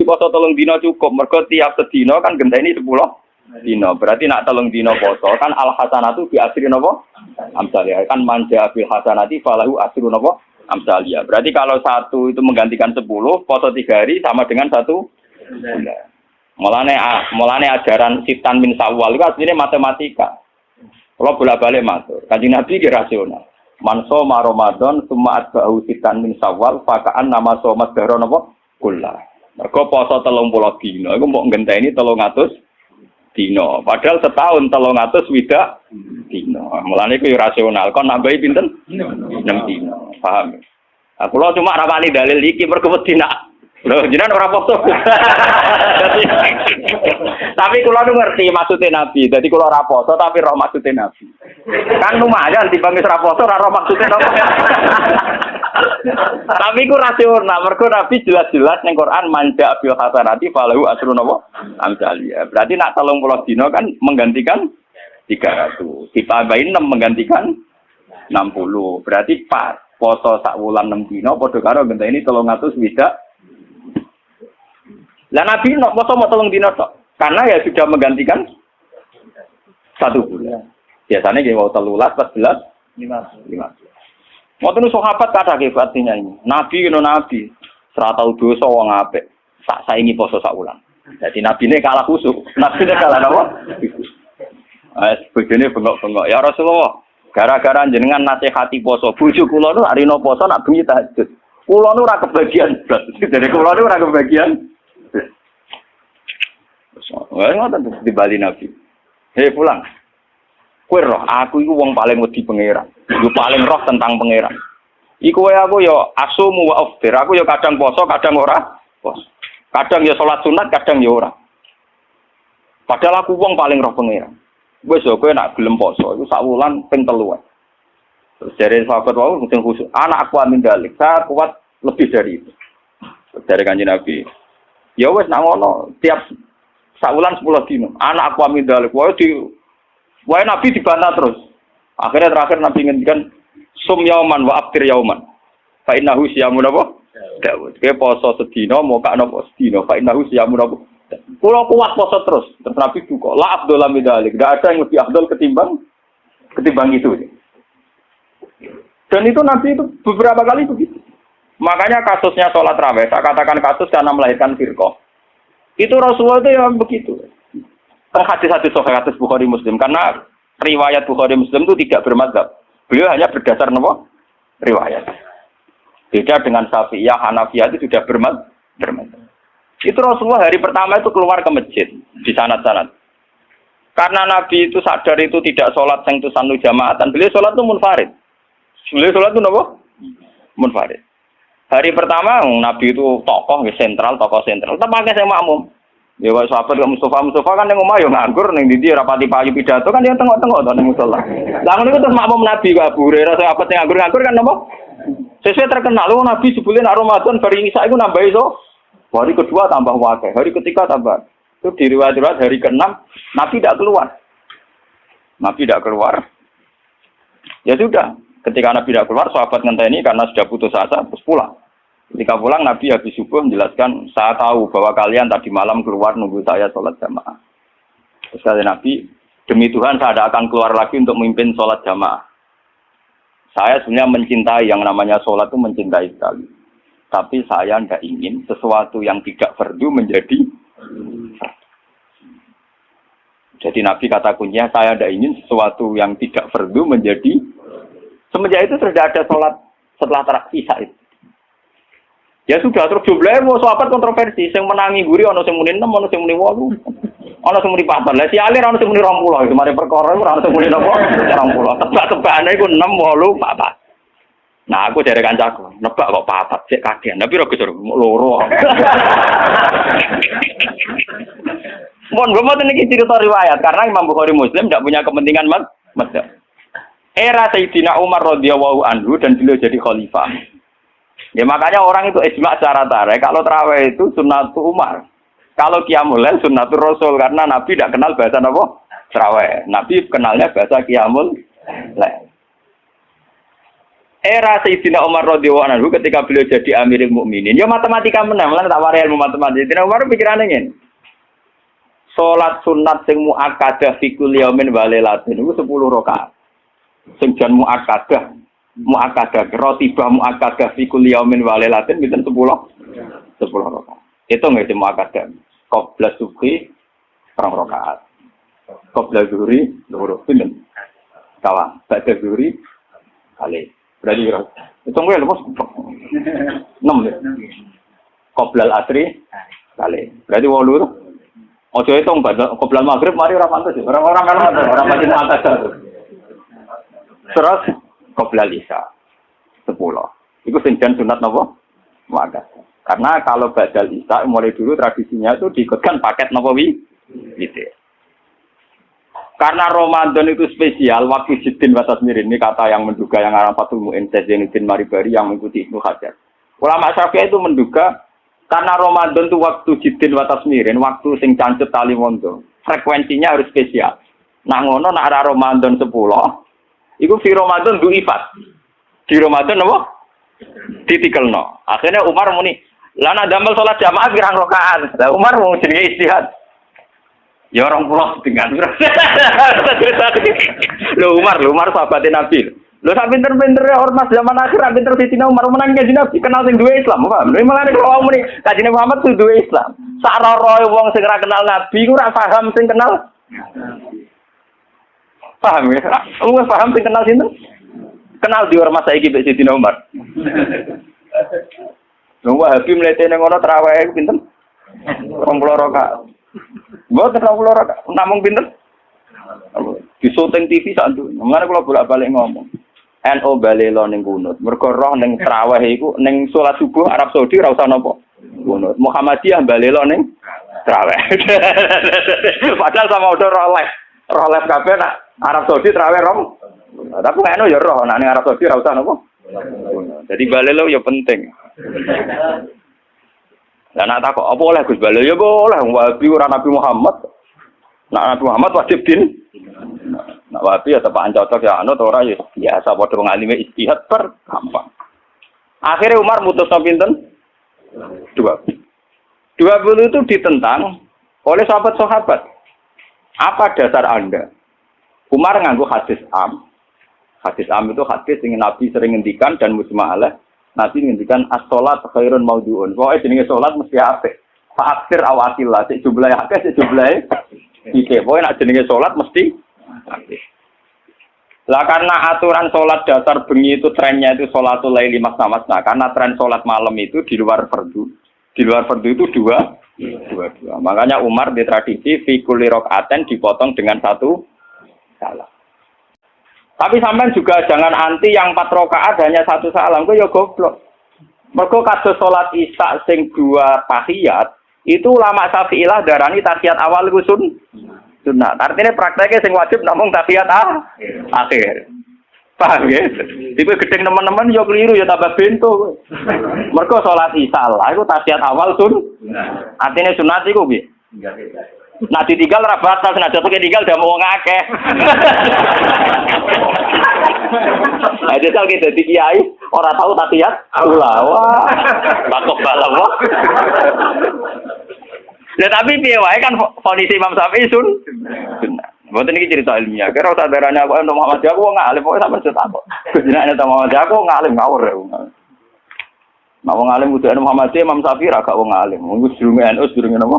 poso 3 dina cukup. Mergo tiap sedina kan genteni 10 dina. Berarti nak 3 dina poso kan al hasanatu bi asri napa? Amsalih. Kan manja bil hasanati falahu asru napa? Amsalih. Berarti kalau satu itu menggantikan 10, poso 3 hari sama dengan 1 bulan. Mulane ajaran sitan min sawal itu aslinya matematika. Kalau bolak-balik matur, Kanjeng Nabi dia rasional. Man shoma Ramadan summa atba'ahu sitan min Syawal fakaan nama shoma dahra napa kullah. Mergo poso 30 dina iku mbok ngenteni 300 dina. Padahal setahun 300 swidak dina. Mulane iku rasional. Kon nambahi pinten? 6 dina. Paham? Aku lho cuma ra wani dalil iki mergo wedi nak. Lho jenengan ora poso. Tapi kula nu ngerti maksude Nabi. Dadi kula ora poso tapi roh maksude Nabi. Kan lumayan dibanding ora poso ora roh maksude napa. Tapi ku rasional mergo Nabi jelas-jelas ning Quran manja bil hasanati falahu asrun napa amsaliyah. Berarti nak 30 dina kan menggantikan 300. Ditambahin 6 menggantikan 60. Berarti pas poso sak wulan 6 dina padha karo ngenteni 300 widak. Lah Nabi nok poso mau 3 dina tok. Karena ya sudah menggantikan 1 bulan. Biasanya nggih wau 13, 14, 15. Ngoten sahabat kathah nggih artinya ini. Nabi kena nabi, ora tau dosa wong apik. Sak saingi poso sak wulan. Dadi nabine kalah khusuk. Nabine kalah napa? Bojone bengok-bengok. Ya Rasulullah, gara-gara jenengan nasihati poso, bojo kula nu arina poso nak bengi tahajud. Kula nu ora kebagian blas. Jadi kula nu ora kebagian. Wah, ngoten di Bali Nabi. Hei pulang. Kowe roh, aku iku wong paling wedi pangeran. Yo paling roh tentang pangeran. Iku wae aku yo asumu wa aftir. Aku yo kadang poso, kadang ora poso. Kadang yo salat sunat, kadang yo ora. Padahal aku wong paling roh pangeran. Wis yo kowe nak gelem poso iku sak wulan ping 3. Terus dari sahabat wau sing khusus, anak aku amin dalik. Saya kuat lebih dari itu. Dari Kanjeng Nabi. Ya wis nak ngono, tiap saulan 10 dino. Anak aku amin dalik. Wae Nabi dibantah terus. Akhirnya terakhir Nabi ngendikan sum yauman wa aftir yauman. Fa innahu siyamun apa? Daud. Ke poso sedina moka napa sedina. Fa innahu siyamun apa? Kulo kuat poso terus. Terus Nabi buka. La afdal min dalik. Enggak ada yang lebih afdal ketimbang itu. Dan itu Nabi itu beberapa kali begitu. Makanya kasusnya sholat raweh, saya katakan kasus karena melahirkan firqah. Itu Rasulullah itu yang begitu. Hadis-hadis sahih hadis Bukhari Muslim karena riwayat Bukhari Muslim itu tidak bermadzhab. Beliau hanya berdasar nopo riwayat. Beda dengan Syafi'iyah, Hanafiyah itu sudah bermadzhab. Itu Rasulullah hari pertama itu keluar ke masjid di sanad-sanad. Karena Nabi itu sadar itu tidak sholat yang itu sanu jamaatan, beliau sholat itu munfarid. Beliau sholat itu nopo munfarid. Hari pertama Nabi itu tokoh sentral. Tetap pakai saya makmum. Ya kok sahabat Mustafa kan yang omah yo nganggur ning ndi rapati payu pidato kan dia tengok-tengok to ning musala. Lah ngono iku terus makmum Nabi kok Abu Hurairah sahabat sing nganggur kan napa? Sesuai terkenal lho Nabi sebelum Ramadan bari Isa iku nambah iso. Hari kedua tambah wakil, hari ketiga tambah. Itu di riwayat hari ke-6 Nabi tidak keluar. Ya sudah, ketika Nabi tidak keluar sahabat ngenteni karena sudah putus asa terus pulang. Ketika pulang Nabi habis subuh menjelaskan, saya tahu bahwa kalian tadi malam keluar nunggu saya sholat jamaah. Terus kata Nabi, demi Tuhan saya tidak akan keluar lagi untuk memimpin sholat jamaah. Saya sebenarnya mencintai yang namanya sholat itu mencintai sekali. Tapi saya tidak ingin sesuatu yang tidak fardu menjadi. Jadi Nabi kata kuncinya, saya tidak ingin sesuatu yang tidak fardu menjadi. Semenjak itu tidak ada sholat setelah isya itu. Ya sudah, terus jumlahnya mau sahabat kontroversi. Yang menangi guri, ada yang muni 6, ada yang muni 8. Ada yang muni 4. Lah si alir, ada yang muni 20. Itu mari perkara, ada yang muni 20. Tebak-tebakannya itu 6, 8, 4. Nah, aku dari kancaku. Nebak kok 4, cek kagian. Tapi aku suruh, loro. Mohon gue mau ini cerita riwayat. Karena Imam Bukhari Muslim tidak punya kepentingan mazhab. Era Sayyidina Umar radhiyallahu anhu dan beliau jadi khalifah. Ya makanya orang itu ijma secara tarik. Kalau tarawih itu sunnatul Umar. Kalau qiyamul lail sunnatul Rasul karena Nabi tidak kenal bahasa apa? Tarawih. Nabi kenalnya bahasa qiyamul lail. era Sayyidina Umar radhiyallahu anhu ketika beliau jadi Amirul Mukminin, ya matematika menang, lan tak wari ilmu matematika. Sayyidina Umar pikirane ngene. Salat sunat sing muakkadah fi kulli yaumin wa lailatin iku 10 rakaat. Sing jan muakkadah rotibah muakkadah fi kulli yaumin wa lailatin pinten 10 rakaat. Itu nggih muakkadah. Qabla subhi 2 rakaat. Qabla zuhri 2 pinten. Kawan, ba'da zuhri kali. Berarti itu gue lepas 6 ya. Qoblal asri kali. Berarti 8. Ojo itu qoblal maghrib mari ora pantes. Orang-orang orang masih pantes. Terus qoblal isya 10. Iku senjan sunat napa? Muakkad. Karena kalau badal isya mulai dulu tradisinya itu diikutkan paket napa gitu. Karena Ramadan itu spesial, waktu Jiddin wa Tasmirin, ini kata yang menduga yang arah Fathul Mu'in, Zainuddin Maribari yang mengikuti Ibnu Hajar. Ulama Syafi'i itu menduga, karena Ramadan itu waktu Jiddin wa Tasmirin, waktu sing cancut tali mondo, frekuensinya harus spesial. Nah ngono, nak arah Ramadan 10, itu di Ramadan du'ifat. Di Ramadan apa? Ditikelno. Akhirnya Umar muni, lana damel sholat jamaah pirang rakaat. Lah Umar mau jenenge istihad. Ya orang pulau dengan lo Umar sahabatnya Nabi. Lo sak pinter-pinternya ormas zaman akhir, pinter Sayyidina Umar menang kanjeng Nabi kenal sing duwe Islam, paham? Lha malah kalau muni kanjeng Muhammad kudu duwe Islam. Sak roro wong sing ora kenal Nabi ku ora paham sing kenal. Paham ya? Lu paham sing kenal sinten? Kenal di ormas saiki mbek Sayyidina Umar. Lho Wahabi mletene ngono traweh pinten? 20 rakaat. Mboten 20 rakaat, namung pinten? Di syuting TV sak nduk. Mengane kula bolak-balik ngomong. NU balelo ning kunut. Mergo roh ning traweh iku ning salat subuh Arab Saudi ora usah napa. Kunut. Muhammadiyah balelo ning traweh. Padahal sama udah roh les kabeh nak Arab Saudi traweh rom. Tapi NU ya roh nak ning Arab Saudi ora usah napa. Jadi balelo ya penting. Lah nak takok apa oleh Gus Balelo ya boleh Wahabi ora Nabi Muhammad. Nak Nabi Muhammad wajib din. Nak Wahabi ya tepak cocok ya anut ora ya biasa padha ngalime ijtihad per gampang. Akhirnya Umar mutusno pinten? 20. 20 itu ditentang oleh sahabat-sahabat. Apa dasar Anda? Umar nganggo hadis am. Hadis am itu hadis yang Nabi sering ngendikan dan mujma' alaih. Nabi ngendikan as-sholat khairun maudhu'un. Pokoke jenenge salat mesti apik. Fa'aksir awatillah, sik jumlahe akeh, sik jumlahe iki. Pokoke nek jenenge salat mesti apik. Lah karena aturan salat dasar bengi itu trennya itu sholatul laili masna-masna. Karena tren salat malam itu di luar fardu. Di luar fardu itu dua. Makanya Umar di tradisi fi kulli rakaatin dipotong dengan 1 salam. Tapi sampean juga jangan anti yang 4 rakaat hanya 1 salam, kok ya goblok. Mergo kados salat Isya sing 2 tahiyat, itu ulama Syafi'ilah darani tahiyat awal iku sunnah. Artinya prakteknya sing wajib namung tahiyat akhir. Paham ya? Iku gedeng teman-teman yo keliru ya tambah bento. Mergo salat Isya lah iku tahiyat awal sunnah. Artinya sunat iku piye? Nah ditinggal ra batal, senajan ditinggal dah mau ngakeh. Nah jajal kita di kiai orang tahu tahiyat ula wah bakok balam wah. Lah tapi piye wae kan vonis Imam Syafi'i sunnah. Mboten iki cerita ilmiah. Kira sadarane aku untuk Muhammad aku wong alim pokoke sampeyan cerita kok. Jenenge Muhammad aku ngalim ngawur ya. Nah wong alim kudu Muhammad Imam Syafi'i ra gak wong alim. Wong sedurunge NU sedurunge napa?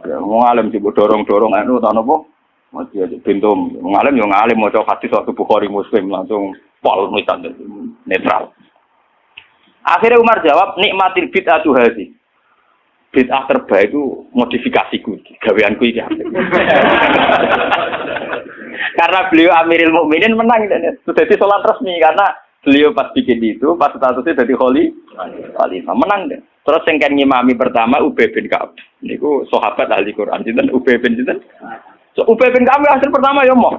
Ya wong alim dibu dorong-dorong NU ta napa? Mesti aja bentum. Wong alim yo ngalim maca hadis waktu Bukhari Muslim langsung pol misalnya netral. Akhirnya Umar jawab nikmatil bid'atu hadhi. Bid'ah terbaik itu modifikasiku, gaweanku iki. Karena beliau Amirul Mukminin menang sudah di salat resmi karena beliau pas bikin itu, pas statusnya jadi khalifah, menang deh. Terus yang kan ngimami pertama Ubay bin Ka'ab. Niku sahabat ahli Quran, sinten Ubay bin sinten? So Ubay bin Ka'ab hasil pertama ya mau.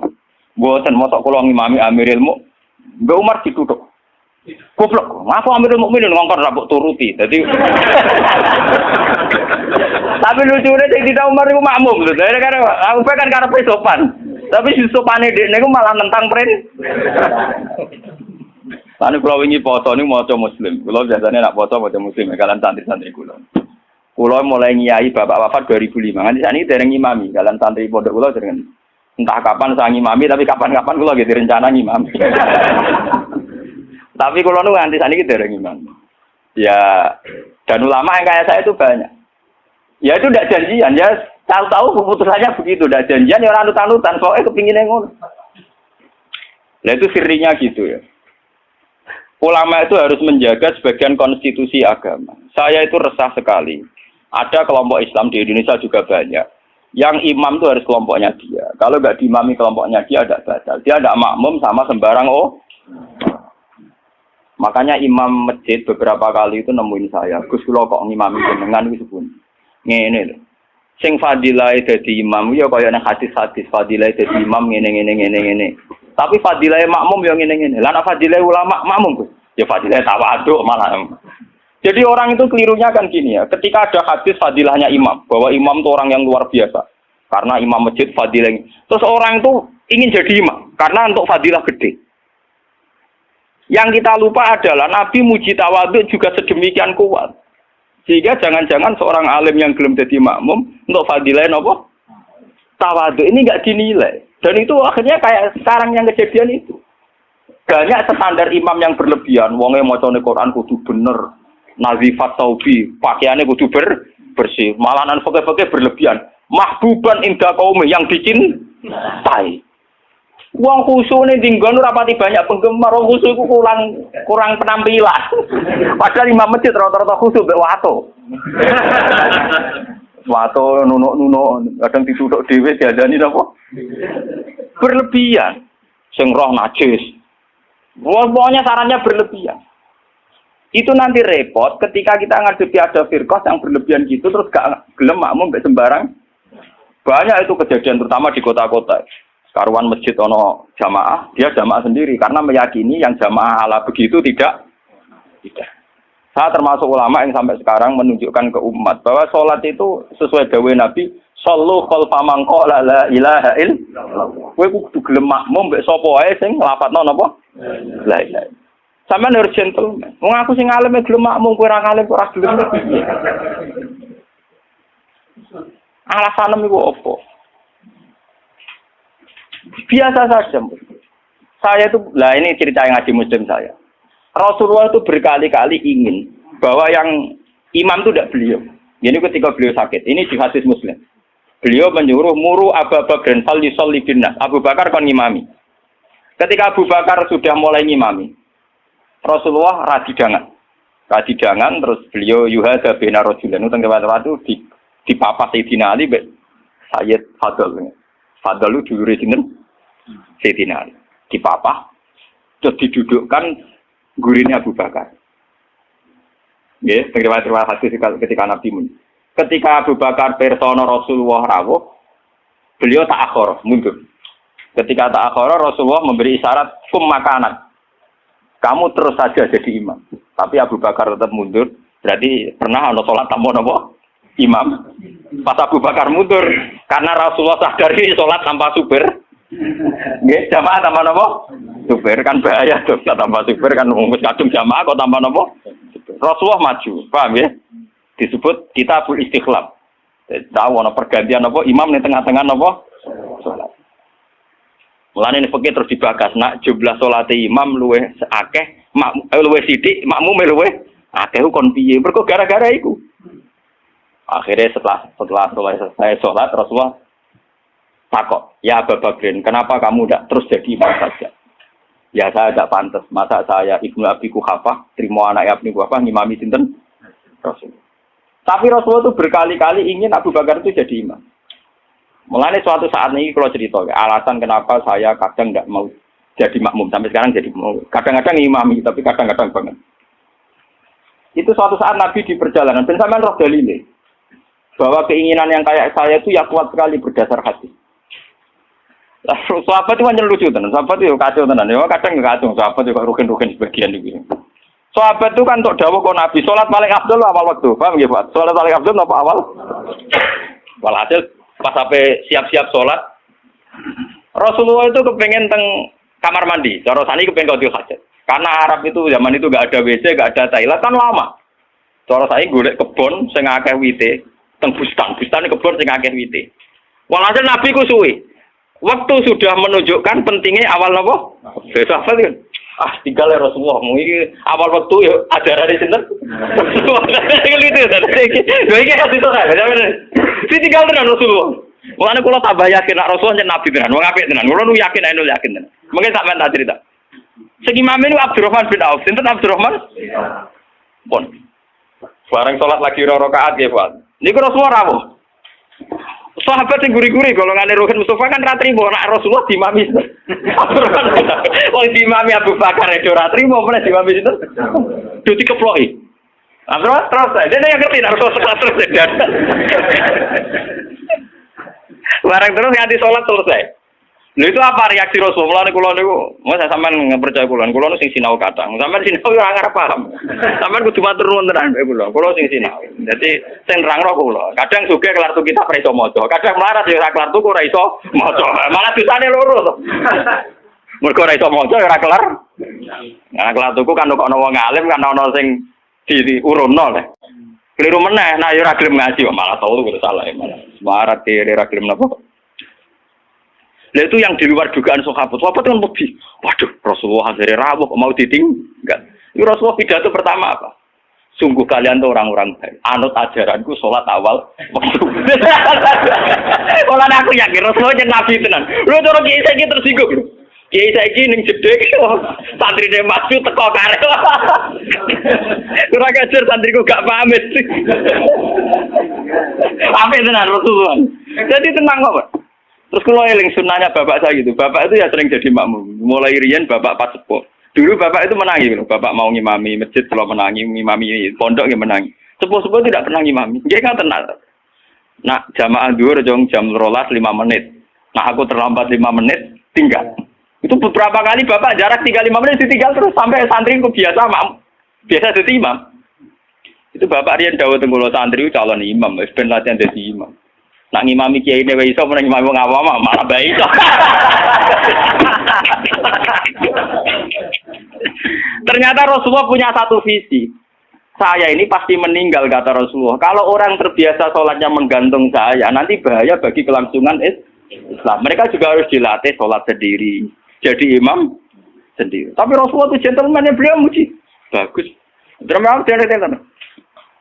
Mboten mosok kula ngimami Amirul Mukminin. Mbak Umar dituthuk. Goblok, ngapa Amirul Mukminin ngongkon rabuk turuti. Jadi tapi lucunya Sayyidina Umar itu makmum lho. Karena Ubay kan karepe sopan. Tapi si sopane dekne iku malah nentang Lan kula wingi poso niku maca muslim. Kula biasane nak poso maca muslim kalian santri-santri kula. Kula mulai ngiyai bapak wafat 2005. Nganti sakniki dereng ngimami kalian santri pondok kula dereng. Entah kapan saya ngimami tapi kapan-kapan kula gitu rencana ngimami. Tapi kula nu nganti sakniki dereng ngimami. Ya dan ulama yang kayak saya itu banyak. Ya itu tidak janjian ya. Tahu-tahu keputusannya begitu, tidak janjian ya orang anut-anutan. Soalnya kepinginnya ngono. Nah itu sirinya gitu ya. Ulama itu harus menjaga sebagian konstitusi agama. Saya itu resah sekali. Ada kelompok Islam di Indonesia juga banyak. Yang imam itu harus kelompoknya dia. Kalau nggak diimami kelompoknya dia ada batal. Dia ada makmum sama sembarang Makanya imam masjid beberapa kali itu nemuin saya. Gus kula kok ngimami jenengan wis pun. Ngene lho. Sing fadilah dadi imam ya kaya nang hadis-hadis fadilah dadi imam ngene. Tapi fadilah makmum ya ngene. Lah nek fadilah ulama makmum Gus. Ya fadilah tawaduk malah. Jadi orang itu kelirunya kan gini ya. Ketika ada hadis fadilahnya imam, bahwa imam itu orang yang luar biasa. Karena imam masjid fadilah. Terus orang itu ingin jadi imam karena untuk fadilah gede. Yang kita lupa adalah Nabi muji tawaduk juga sedemikian kuat. Sehingga jangan-jangan seorang alim yang belum jadi makmum untuk fadilah apa? Tawaduk ini enggak dinilai. Dan itu akhirnya kayak sekarang yang kejadian itu. Banyak standar imam yang berlebihan. Wonge macane Quran kudu bener. Nazifat taubi, pakaiannya kudu bersih. Malahan fakir-fakir berlebihan. Mahbuban inda kaum yang dicintai. Wong khusuk ning dinggon rapati banyak penggemar, wong khusuk iku kurang penampilan. Padahal imam masjid rata-rata khusuk mbek wato. Wato nunuk-nunuk, kadang dituthuk dhewe diadani napa? Berlebihan. Sing roh najis. Pokoknya sarannya berlebihan. Itu nanti repot ketika kita ngadepi ada firqah yang berlebihan gitu terus gak gelem makmum mbek sembarang. Banyak itu kejadian terutama di kota-kota. Karuan masjid ono jamaah, dia jamaah sendiri karena meyakini yang jamaah ala begitu tidak. Saya termasuk ulama yang sampai sekarang menunjukkan ke umat bahwa sholat itu sesuai dawuh Nabi, shollu khalfa man qala la ilaha illallah. Kowe kudu gelem makmum mbek sapa wae sing nglafadzno napa? La ilaha. Sampeyan harus gentleman. Wong aku sing alim gelem makmum kowe ora alim ora gelem. Alasan iku opo? Biasa saja. Saya itu, lah ini cerita yang ngaji muslim saya. Rasulullah itu berkali-kali ingin bahwa yang imam itu tidak beliau. Ini ketika beliau sakit. Ini di hadis muslim. Beliau menyuruh muru Abu Bakar fal yusalli binnas. Abu Bakar kon ngimami. Ketika Abu Bakar sudah mulai ngimami, Rasulullah radidangan terus beliau yuhada bina rajulan. Itu waktu di papa Sayyidina Ali Sayyid Fadl. Fadl itu dulure sinten? Sayyidina Ali. Di papa terus didudukkan gurine Abu Bakar. Nggih, riwayat hadis ketika Nabi mun. Ketika Abu Bakar persona Rasulullah rawuh, beliau ta'akhir, mundur. Ketika ta'akhir Rasulullah memberi isyarat kum makanan. Kamu terus saja jadi imam. Tapi Abu Bakar tetap mundur. Berarti pernah ana salat tanpa napa? Imam. Pas Abu Bakar mundur karena Rasulullah sadari salat tanpa supir. Nggih, jamaah tanpa napa? Supir kan bahaya tuh, tanpa supir kan wis kadung jamaah kok tanpa napa? Rasulullah maju, paham ya? Disebut kitabul istikhlaf. Tahu ana pergantian apa imam ning tengah-tengah napa? Salat. Mulane nek terus dibahas nak jumlah salate imam luwih akeh, luwih sithik, makmume luwih akeh kon piye? Mergo gara-gara iku. Akhirnya setelah selesai sholat, Rasulullah takut, ya Abu Bakrin, kenapa kamu tidak terus jadi imam saja? Ya saya tidak pantas, masa saya Ibnu Abi Quhafah, terima anak Ibnu Quhafah, ngimami sinten? Rasul. Tapi Rasulullah itu berkali-kali ingin Abu Bakar itu jadi imam. Mulanya suatu saat ini kalau cerita, alasan kenapa saya kadang tidak mau jadi makmum, sampai sekarang jadi mau. Kadang-kadang imami, tapi kadang-kadang banget. Itu suatu saat Nabi di perjalanan, dan sampean roh dalile. Bahwa keinginan yang kayak saya itu ya kuat sekali berdasar hati. Lah sahabat itu hanya lucu tenan, sahabat itu kacau tenan. Ya kadang enggak kacau, sahabat juga rugen-rugen sebagian gitu. Sahabat itu kan untuk dawuh kok Nabi salat paling afdal awal waktu. Paham nggih, Pak? Salat paling afdal apa awal? Walhasil pas sampai siap-siap salat Rasulullah itu kepengen teng kamar mandi. Cara sani kepengen qadil hajat. Karena Arab itu zaman itu nggak ada WC, nggak ada toilet kan lama. Cara saya golek kebon sing akeh wite, teng bustan kebon sing akeh wite. Walhasil Nabi ku suwi. Waktu sudah menunjukkan pentingnya awal apa? Besok apa kan? Tinggal Rasulullah. Mungkin awal waktu ya ajaran di sini. Gitu. Ini kasih tahu saya. Si tinggal tenan Rasulullah. Mulane kula tambah yakin nek Rasulullah yen nabi tenan, wong apik tenan. Kula nu yakin anu yakin tenan. Mungkin sampean tak cerita. Sing imam ini Abdurrahman bin Auf. Sinten Abdurrahman? Pun. Bareng salat lagi rakaat nggih, Pak. Niku Rasulullah rawuh. Sahabat sing guri-guri golongane Ruhin Mustafa kan ra trimo nek Rasulullah dimami. Wong dimami Abu Bakar itu ra trimo meneh dimami sinten? Do dikeploki. Terus dene yang ngerti nek Rasulullah terus dan. Barang terus nganti sholat selesai. Lha itu apa reaksi Rasulullah kula niku? Masa sampean percaya kula niku sing sinau kadang. Sampean sinau ora ngarep paham. Sampean kudu matur nuwun tenan kula. Kula sing sinau. Dadi sing nerangno kula. Kadang sugih kelar tuku kitab ora iso maca. Kadang melarat ya ora kelar tuku ora iso maca. Malah dosane loro to. Mergo ora iso maca ora kelar. Nah kelar tuku kan kok ana wong alim kan ana sing diurunno le. Keliru meneh, nah ya ora gelem ngaji kok malah tau itu salah ya malah. Semarat kiri ora gelem napa. Lah itu yang di luar dugaan sahabat. Sahabat kan lebih. Waduh, Rasulullah hari rawuh mau ditinggal. Itu Rasulullah pidato pertama apa? Sungguh kalian tuh orang-orang baik. Anut ajaranku sholat awal waktu. Kalau aku yakin Rasulullah jadi nabi tenan. Lu cara kiai saiki tersinggung. Kiai saiki ning jedek santrine masuk teko karep. Ora kajar santriku gak pamit. Pamit tenan Rasulullah. Jadi tenang kok. Terus kalau eling sunnahnya bapak saya gitu, bapak itu ya sering jadi makmum. Mulai riyen bapak pas sepuh. Dulu bapak itu menangi gitu, bapak mau ngimami masjid kalau menangi, ngimami pondok ya menangi. Sepuh-sepuh tidak pernah ngimami, dia kan tenang. Nah jamaah duhur jam 12 5 menit. Nah aku terlambat 5 menit, tinggal. Itu beberapa kali bapak jarak tinggal 5 menit, ditinggal terus sampai santriku biasa jadi imam. Itu bapak riyen dawuh teng kula santri calon imam, wis ben latihan dadi imam. Nak ngimami kiai ne wae iso meneng ngimami wong awam malah bae iso. Ternyata Rasulullah punya satu visi. Saya ini pasti meninggal kata Rasulullah. Kalau orang terbiasa sholatnya menggantung saya, nanti bahaya bagi kelangsungan Islam. Mereka juga harus dilatih sholat sendiri, jadi imam sendiri. Tapi Rasulullah itu gentleman yang beliau muji. Bagus. Terima kasih.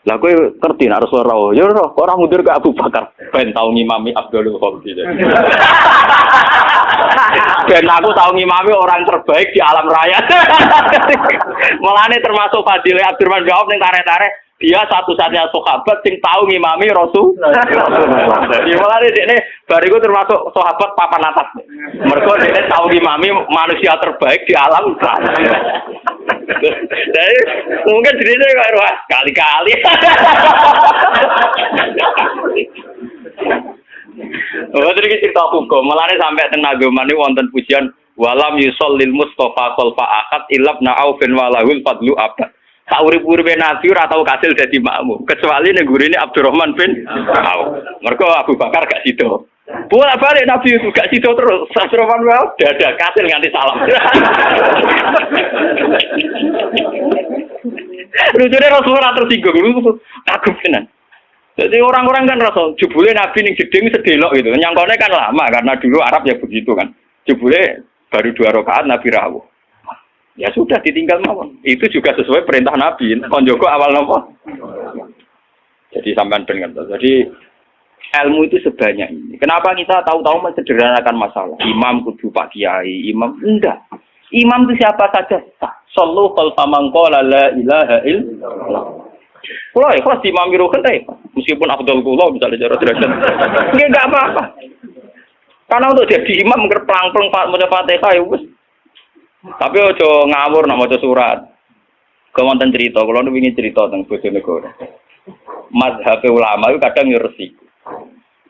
Lah kowe ngerti nek Rasulullah rawuh, ya ora ora mundur ke Abu Bakar. Ben tau ngimami Abdul Qadir. Ben aku tau ngimami orang terbaik di alam raya. Mulane termasuk fadilah Abdurrahman bin Auf ning tarik-tarik, dia satu-satunya sahabat sing tau ngimami Rasul. Jadi mulane dekne bariku termasuk sahabat papan atas. Mergo dekne tau ngimami manusia terbaik di alam raya. Jadi mungkin cerita kayak wah kali-kali. Oh jadi cerita hukum. Malah sampai tenaga ini wonten pujian walam yusallil Mustafa khalfa akad ilabna Aufin walahul fadlu abad. Tak urip-uripe Nabi ora tau kasil dadi makmum kecuali ning gurine Abdurrahman bin Auf. Mergo Abu Bakar gak sido. Bolak-balik Nabi itu gak sido terus. Abdurrahman bin Auf dadah kasil nganti salam. Lucunya Rasulullah tersinggung dulu, kagum tenan. Jadi orang-orang kan Rasul, jebule Nabi ning jeding sedelok gitu. Nyangkone kan lama karena dulu Arab ya begitu kan. Jebule baru 2 rakaat Nabi rawuh. Ya sudah ditinggal mawon. Itu juga sesuai perintah Nabi. Kon Joko awal napa? Jadi sampean ben ngertos. Jadi ilmu itu sebanyak ini. Kenapa kita tahu-tahu mensederhanakan masalah? Imam kudu Pak Kiai, imam enggak. Imam itu siapa saja sah. Sallu khalfa man qala la ilaha illallah. Kalau ikhlas imam Ruhin meskipun Abdul Kula misalnya cara derajat. Enggak apa-apa. Karena untuk jadi imam ngerplang-plang maca Fatihah ya wis. Tapi ojo ngawur nak maca surat. Kemonten cerita, kula nu wingi cerita teng Bojonegoro. Mazhab ulama itu kadang yo resiko.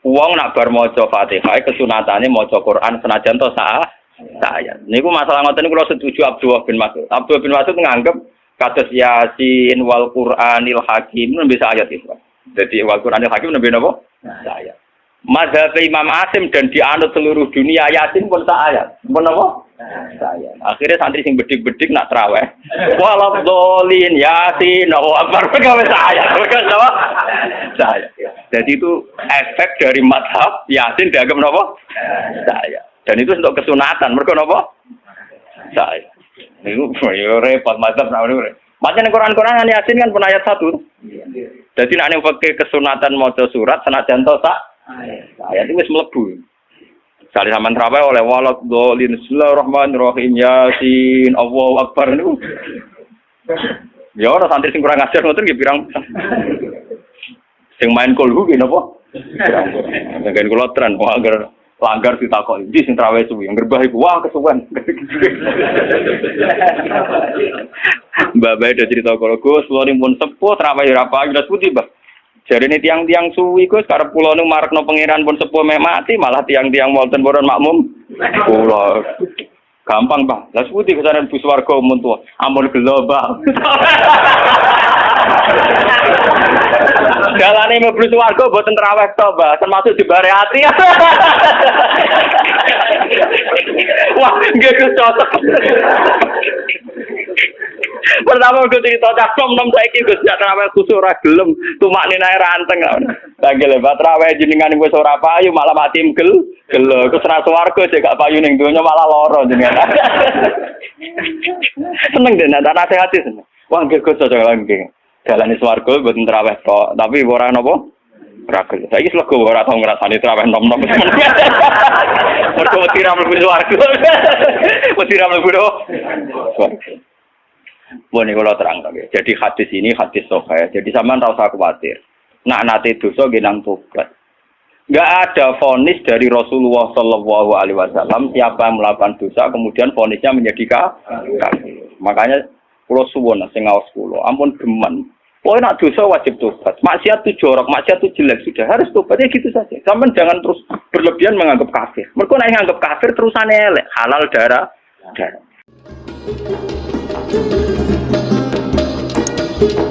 Wong nak bar maca Fatihah kesunatane maca Quran senajan to saya. Niku masalah ngoten niku kula setuju Abdullah bin Mas'ud. Abdullah bin Mas'ud nganggep kados Yasin wal Qur'anil Hakim nembe ayat itu. Jadi wal Qur'anil Hakim nembe napa? Ayat. Mazhab Imam Asim dan dianut seluruh dunia Yasin pun ayat. Pun napa? saya. Akhirnya santri sing bedik-bedik nak traweh. Walad dolin yasin wa akbar gawe saya. Gawe saya. Jadi itu efek dari mazhab yasin dianggap napa? Saya. Dan itu untuk kesunatan. Mergo napa? Saya. Niku yo repot mazhab namanya. Macam Quran-Quran yasin kan pun ayat 1. Jadi nek ning fikih kesunatan maca surat senajan to sak ayat itu wis mlebu. Sekali sampean traweh oleh walad dolin bismillahirrahmanirrahim yasin Allahu akbar niku. Ya ora santri sing kurang ajar ngoten nggih pirang. Sing main kulhu nggih napa? Ngen kula tren agar langgar ditakoki ndi sing traweh suwi ngerbah iku wah kesuwen. Mbak Bae do cerita karo Gus, kula pun sepuh traweh ora payu das putih, Mbah. Jarene tiang-tiang suwi Gus karep kula nu marekno pangeran pun sepuh mek mati malah tiang-tiang wonten boron makmum. Kula gampang, Pak. Lah putih kesane bus warga mun tuwa. Ampun gelo, Pak. Dalane mlebu warga mboten traweh to, Pak. Termasuk dibare ati. Wah, nggih Gus cocok. Pertama gue cerita cak nom saiki Gus jak traweh kusuk ora gelem tumakne nae ranteng. Lah nggih lho traweh jenengan wis ora payu malah mati gelo Gus ra swarga jek gak payu ning donya malah lara jenengan. Seneng den tak nasihati seneng. Wah nggih Gus cocok nggih. Dalane swarga mboten traweh tok, tapi ora napa? Ora gelem. Saiki slego ora tau ngrasani traweh nom-nom. Mergo wedi ra mlebu swarga. Wedi ra mlebu swarga. Boleh kalau terang lagi. Jadi hadis ini hadis sahih. Jadi sampean tak usah khawatir. Nak nate dosa genang tobat. Enggak ada vonis dari Rasulullah Shallallahu Alaihi Wasallam siapa yang melakukan dosa kemudian vonisnya menjadi kafir. Makanya pulau suwon sing ngaos kula. Ampun geman. Pokoknya nak dosa wajib tobat. Maksiat itu jorok, maksiat itu jelek sudah harus tobat ya gitu saja. Sampean jangan terus berlebihan menganggap kafir. Mergo nek nganggap kafir terusane elek, halal darah. Thank you.